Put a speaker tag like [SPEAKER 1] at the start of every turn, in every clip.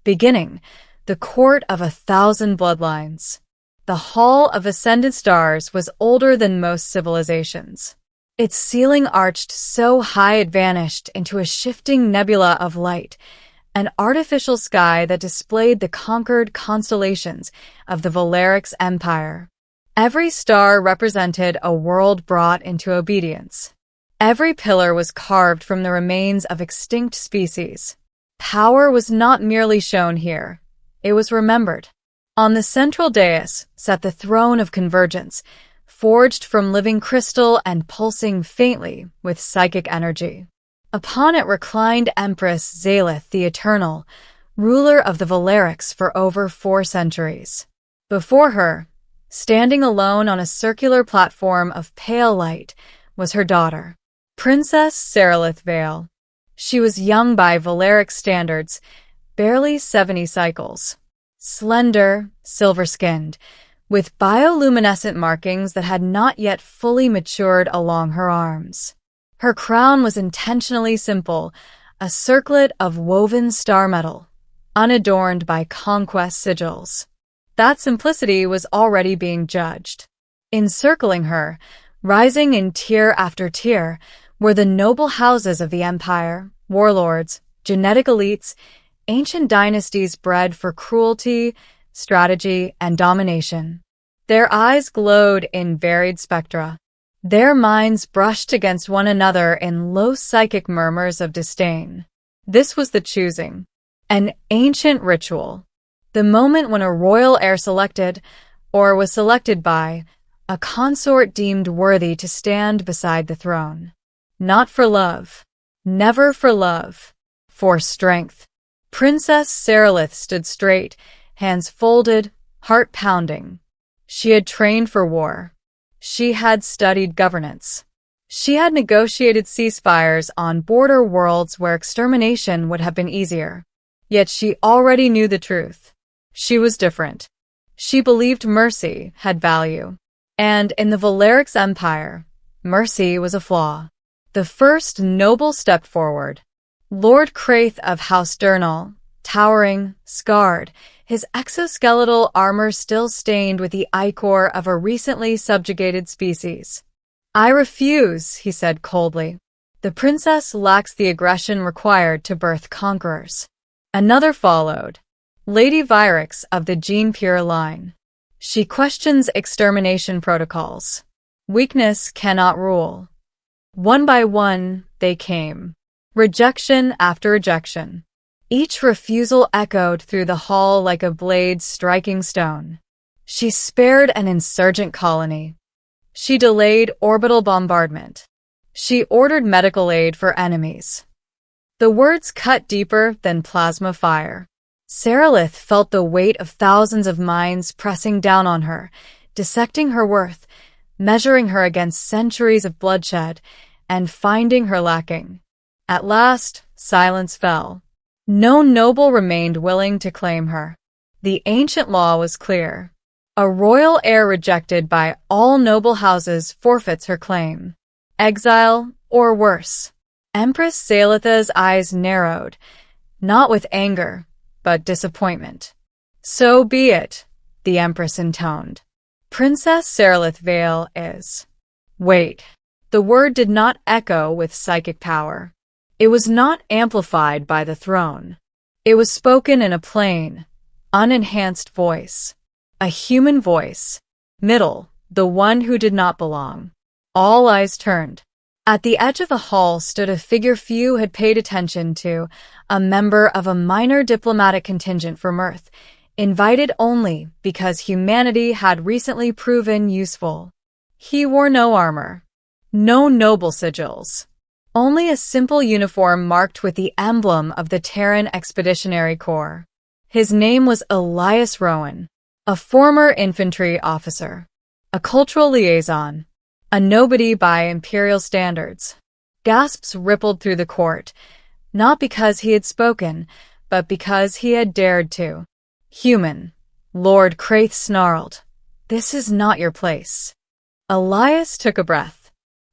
[SPEAKER 1] Beginning, the Court of 1,000 Bloodlines. The Hall of Ascended Stars was older than most civilizations. Its ceiling arched so high it vanished into a shifting nebula of light, an artificial sky that displayed the conquered constellations of the Valerix Empire. Every star represented a world brought into obedience. Every pillar was carved from the remains of extinct species. Power was not merely shown here, it was remembered. On the central dais sat the throne of convergence, forged from living crystal and pulsing faintly with psychic energy. Upon it reclined Empress Zalith the Eternal, ruler of the Valerix for over 4 centuries. Before her, standing alone on a circular platform of pale light, was her daughter, Princess Seralith Vale. She was young by Valerix standards, barely 70 cycles. Slender, silver-skinned, with bioluminescent markings that had not yet fully matured along her arms. Her crown was intentionally simple, a circlet of woven star metal, unadorned by conquest sigils. That simplicity was already being judged. Encircling her, rising in tier after tier, were the noble houses of the empire, warlords, genetic elites, ancient dynasties bred for cruelty, strategy, and domination. Their eyes glowed in varied spectra. Their minds brushed against one another in low psychic murmurs of disdain. This was the choosing, an ancient ritual. The moment when a royal heir selected, or was selected by, a consort deemed worthy to stand beside the throne. Not for love. Never for love. For strength. Princess Seralith stood straight, hands folded, heart pounding. She had trained for war. She had studied governance. She had negotiated ceasefires on border worlds where extermination would have been easier. Yet she already knew the truth. She was different. She believed mercy had value. And in the Valerix Empire, mercy was a flaw. The first noble step forward. Lord Craith of House Durnall, towering, scarred, his exoskeletal armor still stained with the ichor of a recently subjugated species. "I refuse," he said coldly. "The princess lacks the aggression required to birth conquerors." Another followed. Lady Vyrix of the Gene Pure line. "She questions extermination protocols. Weakness cannot rule." One by one, they came. Rejection after rejection. Each refusal echoed through the hall like a blade striking stone. She spared an insurgent colony. She delayed orbital bombardment. She ordered medical aid for enemies. The words cut deeper than plasma fire. Seralith felt the weight of thousands of minds pressing down on her, dissecting her worth, measuring her against centuries of bloodshed, and finding her lacking. At last, silence fell. No noble remained willing to claim her. The ancient law was clear. A royal heir rejected by all noble houses forfeits her claim. Exile, or worse. Empress Zalitha's eyes narrowed, not with anger, but disappointment. "So be it," the Empress intoned. "Princess Seralith Vale is." Wait. The word did not echo with psychic power. It was not amplified by the throne. It was spoken in a plain, unenhanced voice. A human voice. Middle, the one who did not belong. All eyes turned. At the edge of the hall stood a figure few had paid attention to, a member of a minor diplomatic contingent from Earth, invited only because humanity had recently proven useful. He wore no armor. No noble sigils. Only a simple uniform marked with the emblem of the Terran Expeditionary Corps. His name was Elias Rowan, a former infantry officer, a cultural liaison, a nobody by imperial standards. Gasps rippled through the court, not because he had spoken, but because he had dared to. "Human," Lord Craith snarled. "This is not your place." Elias took a breath.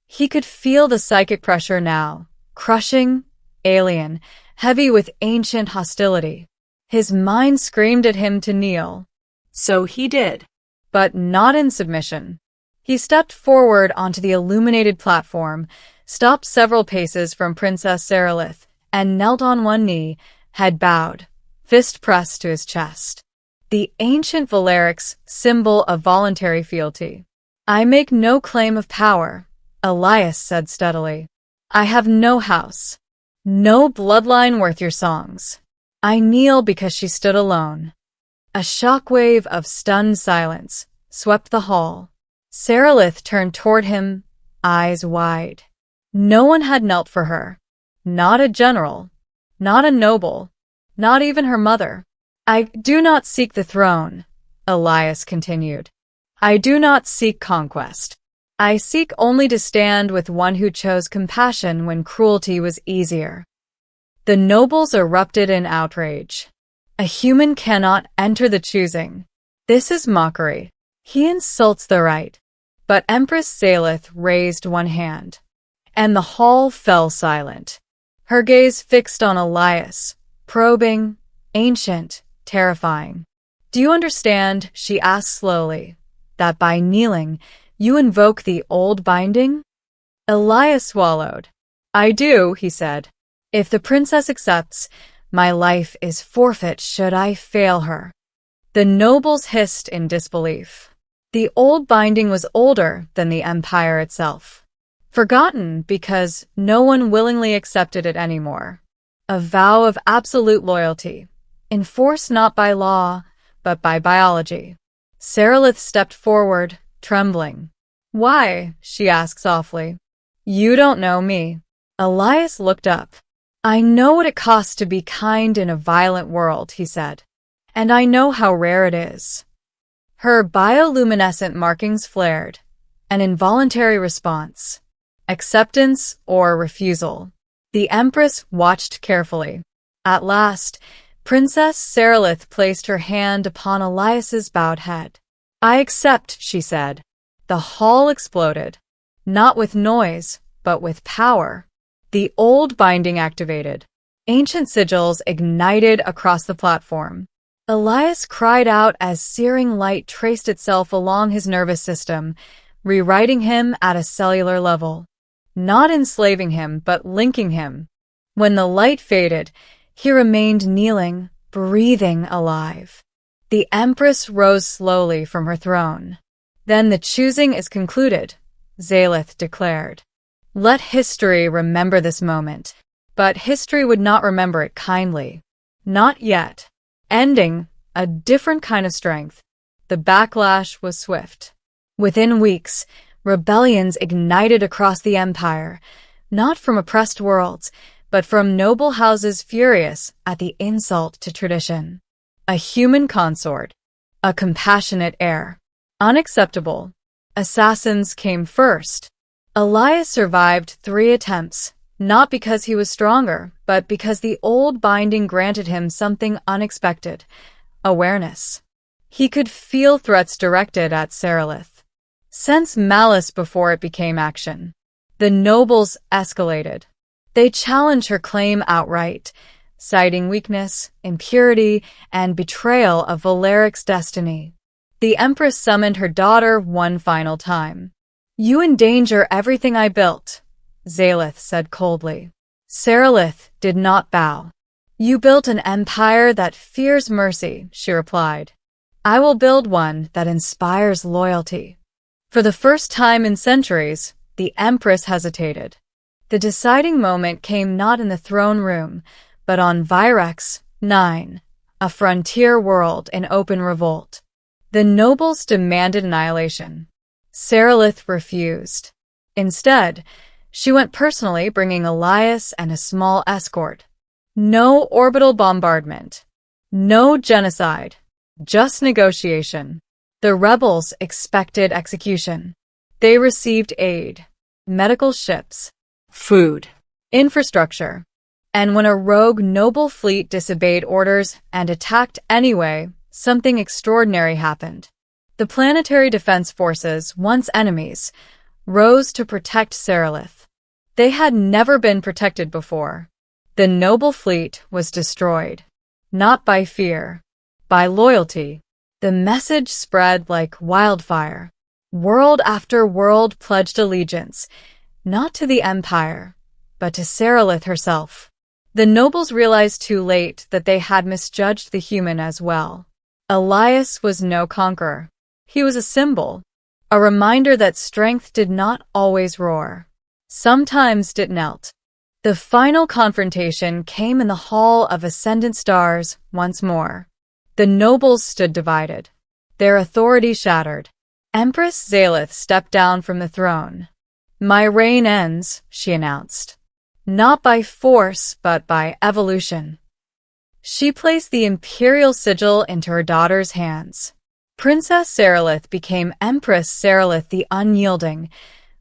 [SPEAKER 1] He could feel the psychic pressure now, crushing, alien, heavy with ancient hostility. His mind screamed at him to kneel.
[SPEAKER 2] So he did.
[SPEAKER 1] But not in submission. He stepped forward onto the illuminated platform, stopped several paces from Princess Serelith, and knelt on one knee, head bowed, fist pressed to his chest. The ancient Valeric's symbol of voluntary fealty. I make no claim of power, Elias said steadily. I have no house, no bloodline worth your songs. I kneel because she stood alone. A shockwave of stunned silence swept the hall. Serelith turned toward him, eyes wide. No one had knelt for her. Not a general, not a noble, not even her mother. I do not seek the throne, Elias continued. I do not seek conquest. I seek only to stand with one who chose compassion when cruelty was easier. The nobles erupted in outrage. A human cannot enter the choosing. This is mockery. He insults the right. But Empress Serelith raised one hand, and the hall fell silent. Her gaze fixed on Elias, probing, ancient, terrifying. Do you understand, she asked slowly, that by kneeling, you invoke the old binding? Elias swallowed. I do, he said. If the princess accepts, my life is forfeit should I fail her. The nobles hissed in disbelief. The old binding was older than the empire itself. Forgotten because no one willingly accepted it anymore. A vow of absolute loyalty, enforced not by law, but by biology. Serelith stepped forward, trembling. Why? She asked softly. You don't know me. Elias looked up. I know what it costs to be kind in a violent world, he said. And I know how rare it is. Her bioluminescent markings flared. An involuntary response. Acceptance or refusal. The Empress watched carefully. At last, Princess Serelith placed her hand upon Elias's bowed head. I accept, she said. The hall exploded. Not with noise, but with power. The old binding activated. Ancient sigils ignited across the platform. Elias cried out as searing light traced itself along his nervous system, rewriting him at a cellular level. Not enslaving him, but linking him. When the light faded, he remained kneeling, breathing alive. The Empress rose slowly from her throne. Then the choosing is concluded, Serelith declared. Let history remember this moment. But history would not remember it kindly. Not yet. Ending, a different kind of strength. The backlash was swift. Within weeks, rebellions ignited across the empire, not from oppressed worlds, but from noble houses furious at the insult to tradition. A human consort, a compassionate heir. Unacceptable. Assassins came first. Elias survived 3 attempts, not because he was stronger, but because the old binding granted him something unexpected. Awareness. He could feel threats directed at Serelith. Sense malice before it became action. The nobles escalated. They challenged her claim outright, citing weakness, impurity, and betrayal of Valeric's destiny. The Empress summoned her daughter one final time. You endanger everything I built, Serelith said coldly. Serelith did not bow. You built an empire that fears mercy, she replied. I will build one that inspires loyalty. For the first time in centuries, the Empress hesitated. The deciding moment came not in the throne room, but on Virex 9, a frontier world in open revolt. The nobles demanded annihilation. Serelith refused. Instead, she went personally, bringing Elias and a small escort. No orbital bombardment. No genocide. Just negotiation. The rebels expected execution. They received aid, medical ships, food, infrastructure. And when a rogue noble fleet disobeyed orders and attacked anyway, something extraordinary happened. The planetary defense forces, once enemies, rose to protect Serelith. They had never been protected before. The noble fleet was destroyed. not by fear, by loyalty. The message spread like wildfire. World after world pledged allegiance, not to the empire, but to Serelith herself. The nobles realized too late that they had misjudged the human as well. Elias was no conqueror. He was a symbol, a reminder that strength did not always roar. Sometimes it knelt. The final confrontation came in the Hall of Ascendant Stars once more. The nobles stood divided, their authority shattered. Empress Zalith stepped down from the throne. "My reign ends," she announced. "Not by force, but by evolution." She placed the imperial sigil into her daughter's hands. Princess Serelith became Empress Serelith the Unyielding,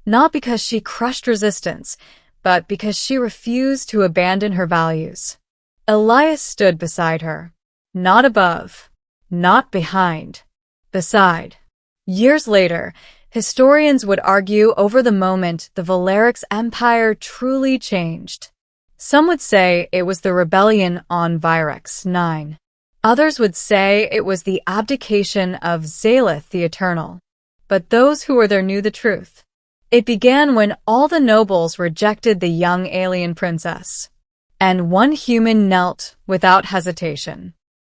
[SPEAKER 1] not because she crushed resistance, but because she refused to abandon her values. Elias stood beside her. Not above, not behind, beside. Years later, historians would argue over the moment the Valeric's empire truly changed. Some would say it was the rebellion on Virex 9. Others would say it was the abdication of Zalith the Eternal. But those who were there knew the truth. It began when all the nobles rejected the young alien princess. And one human knelt without hesitation.